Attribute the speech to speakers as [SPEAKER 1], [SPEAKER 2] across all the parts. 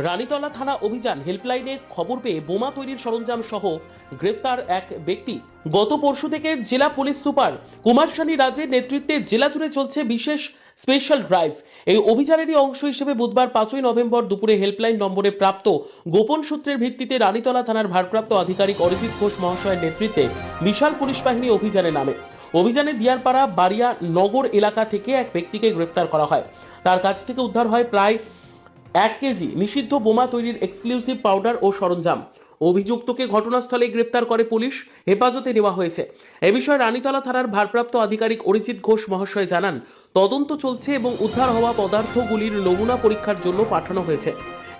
[SPEAKER 1] রানীতলা থানা অভিযান হেল্পলাইনে খবর পেয়ে বোমা তৈরির সরঞ্জাম সহ গ্রেফতার এক ব্যক্তি। গত পরশু থেকে জেলা পুলিশ সুপার কুমার শানি রাজের নেতৃত্বে জেলা জুড়ে চলছে বিশেষ স্পেশাল ড্রাইভ। এই অভিযানেরই অংশ হিসেবে বুধবার 5ই নভেম্বর দুপুরে হেল্পলাইন নম্বরে প্রাপ্ত গোপন সূত্রের ভিত্তিতে রানীতলা থানার ভারপ্রাপ্ত আধিকারিক অরিজিৎ ঘোষ মহাশয়ের নেতৃত্বে বিশাল পুলিশ বাহিনী অভিযানে নামে। অভিযানে দিয়ারপাড়া বাড়িয়া নগর এলাকা থেকে এক ব্যক্তিকে গ্রেফতার করা হয়। তার কাছ থেকে উদ্ধার হয় প্রায় 1 কেজি নিষিদ্ধ বোমা তৈরির এক্সক্লুসিভ পাউডার ও সরঞ্জাম। অভিযুক্তকে ঘটনাস্থলে গ্রেপ্তার করে পুলিশ, হেফাজতে নেওয়া হয়েছে। এ বিষয়ে রানীতলা থানার ভারপ্রাপ্ত আধিকারিক অরিজিৎ ঘোষ মহাশয় জানান, তদন্ত চলছে এবং উদ্ধার হওয়া পদার্থগুলির নমুনা পরীক্ষার জন্য পাঠানো হয়েছে।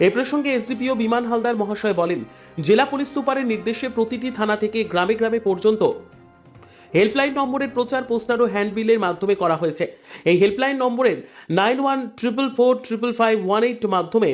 [SPEAKER 1] এ প্রসঙ্গে এসডিপিও বিমান হালদার মহাশয় বলেন, জেলা পুলিশ সুপারের নির্দেশে প্রতিটি থানা থেকে গ্রামে গ্রামে পর্যন্ত হেল্পলাইন নম্বরের প্রচার পোস্টার ও হ্যান্ডবিলের মাধ্যমে করা হয়েছে। এই হেল্পলাইন নম্বরের 9144455518 মাধ্যমে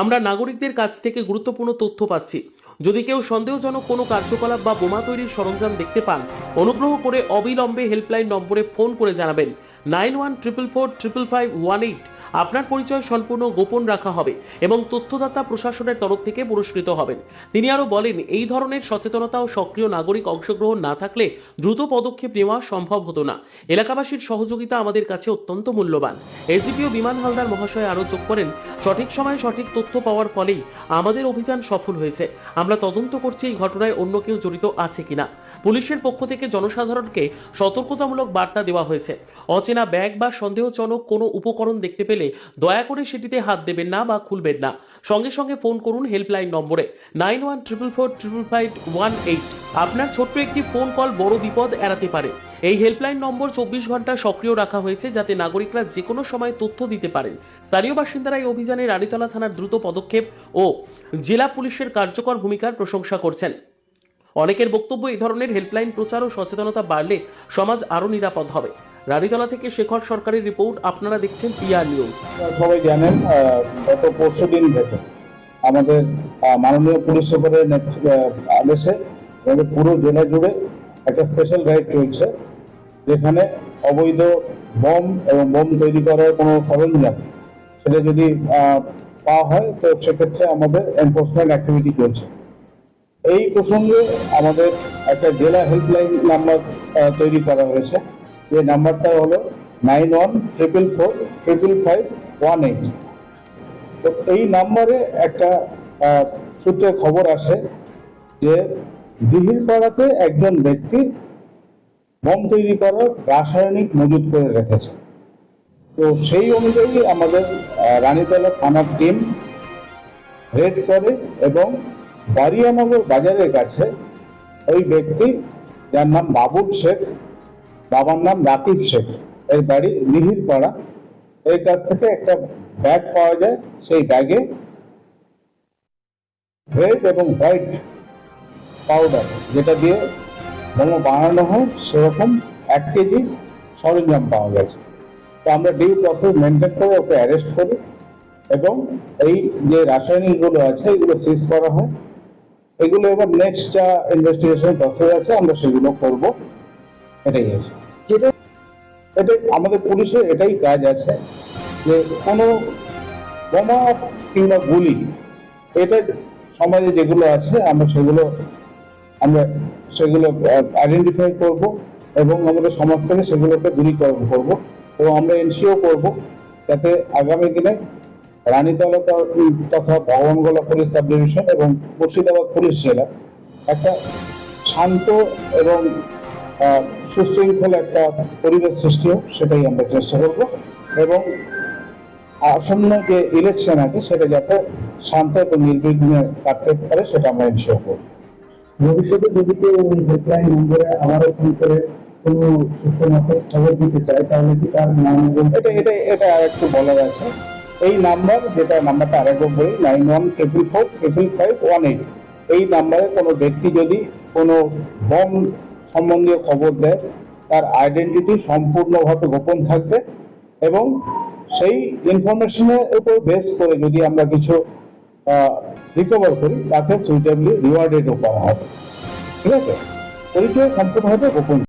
[SPEAKER 1] আমরা নাগরিকদের কাছ থেকে গুরুত্বপূর্ণ তথ্য পাচ্ছি। যদি কেউ সন্দেহজনক কোনো কার্যকলাপ বা বোমা তৈরির সরঞ্জাম দেখতে পান, অনুগ্রহ করে অবিলম্বে হেল্পলাইন নম্বরে ফোন করে জানাবেন। 9144455518। আপনার পরিচয় সম্পূর্ণ গোপন রাখা হবে এবং তথ্যদাতা প্রশাসনের তরফ থেকে পুরস্কৃত হবেন। তিনি আরও বলেন, এই ধরনের সচেতনতা ও সক্রিয় নাগরিক অংশগ্রহণ না থাকলে দ্রুত পদক্ষেপ নেওয়া সম্ভব হতো না। এলাকাবাসীর সহযোগিতা আমাদের কাছে অত্যন্ত মূল্যবান। এসডিপিও বিমান হালদার মহাশয় আরও যোগ করেন, সঠিক সময়ে সঠিক তথ্য পাওয়ার ফলেই আমাদের অভিযান সফল হয়েছে। আমরা তদন্ত করছি এই ঘটনায় অন্য কেউ জড়িত আছে কিনা। পুলিশের পক্ষ থেকে জনসাধারণকে সতর্কতামূলক বার্তা দেওয়া হয়েছে। অচেনা ব্যাগ বা সন্দেহজনক কোনো উপকরণ দেখতে পেলে দয়া করে সেটিতে হাত দেবেন না বা খুলবেন না। সঙ্গে সঙ্গে ফোন করুন হেল্পলাইন নম্বরে 9144455518। আপনার ছোট্ট একটি ফোন কল বড় বিপদ এড়াতে পারে। এই হেল্পলাইন নম্বর 24 ঘন্টা সক্রিয় রাখা হয়েছে যাতে নাগরিকরা যে কোনো সময় তথ্য দিতে পারেন। স্থানীয় বাসিন্দারা এই অভিযানে রানীতলা থানার দ্রুত পদক্ষেপ ও জেলা পুলিশের কার্যকর ভূমিকার প্রশংসা করছেন। অনেকের বক্তব্য, এই ধরনের হেল্পলাইন প্রচার ও সচেতনতা বাড়লে সমাজ আরও নিরাপদ হবে। রানীতলা থেকে শেখর সরকারের রিপোর্ট, আপনারা দেখছেন পিআর নিউজ।
[SPEAKER 2] সবাই জানেন, গত পরশু দিন থেকে আমাদের মাননীয় পুলিশ সুপারের আদেশে আমাদের পুরো জেলা জুড়ে একটা স্পেশাল ড্রাইভ চলছে, যেখানে অবৈধ বোম এবং বোম তৈরি করার কোনো সরঞ্জাম সেটা যদি পাওয়া হয় তো সেক্ষেত্রে আমাদের এনফোর্সমেন্ট অ্যাক্টিভিটি চলছে। এই প্রসঙ্গে আমাদের একটা জেলা হেল্পলাইন নাম্বার তৈরি করা হয়েছে, যে নাম্বারটা হলো 9144455518। তো এই নাম্বারে একটা সূত্রে খবর আসে যে দিহিরপাড়াতে একজন ব্যক্তি বোম তৈরি করার রাসায়নিক মজুত করে রেখেছে। তো সেই অনুযায়ী আমাদের রানীতলা থানার টিম রেড করে এবং বাড়িয়ানগর বাজারের কাছে ওই ব্যক্তি, যার নাম বাবুল শেখ, বাবার নাম রাকিব শেখ, এর বাড়ি মিহিরপাড়া, এর কাছ থেকে একটা ব্যাগ পাওয়া যায়। সেই ব্যাগে রেড এবং হোয়াইট পাউডার, যেটা দিয়ে বোমা বানানো হয়, সেরকম 1 কেজি সরঞ্জাম পাওয়া গেছে। তো আমরা ডিউ প্রসেস মেনটেন করে ওকে অ্যারেস্ট করি এবং এই যে রাসায়নিকগুলো আছে এগুলো সিজ করা হয়। এগুলো এবার নেক্সট যা ইনভেস্টিগেশন প্রসেস আছে আমরা সেগুলো করব। এটাই আছে, এটা আমাদের পুলিশের এটাই কাজ আছে, যে কোনো বোমা কিংবা গুলি এটা সমাজে যেগুলো আছে আমরা সেগুলো আইডেন্টিফাই করব এবং আমাদের সমাজ থেকে সেগুলোকে দূরীকরণ করব এবং আমরা এনশিওর করব যাতে আগামী দিনে রানীতলা তথা ভগবানগোলা পুলিশ সাব ডিভিশন এবং মুর্শিদাবাদ পুলিশ জেলা একটা শান্ত এবং সুশৃঙ্খল একটা পরিবেশ সৃষ্টি হোক, সেটাই আমরা চেষ্টা করব এবং আসন্ন যে ইলেকশন আছে সেটা যাতে শান্ত এবং নির্বিঘ্নে কাটতে পারে সেটা আমরা এনশিওর করব।
[SPEAKER 3] ভবিষ্যতে যদি কেউ হেল্পলাইন নম্বরে আমারও ফোন করে কোনো সূচনাত্মক খবর দিতে চায় তাহলে কি তার নাম এবং
[SPEAKER 2] এটা একটু বলার আছে। এই নাম্বার, যেটা নাম্বারটা আরেকবার বলি, 9144455518, এই নাম্বারে কোনো ব্যক্তি যদি কোনো বোম সম্বন্ধীয় খবর দেয়, তার আইডেন্টিটি সম্পূর্ণভাবে গোপন থাকবে এবং সেই ইনফরমেশনের উপর বেস করে যদি আমরা কিছু রিকভার করি তাকে সুইটেবলি রিওয়ার্ডেড করা হবে। ঠিক আছে, পরিচয় সম্পূর্ণভাবে গোপন।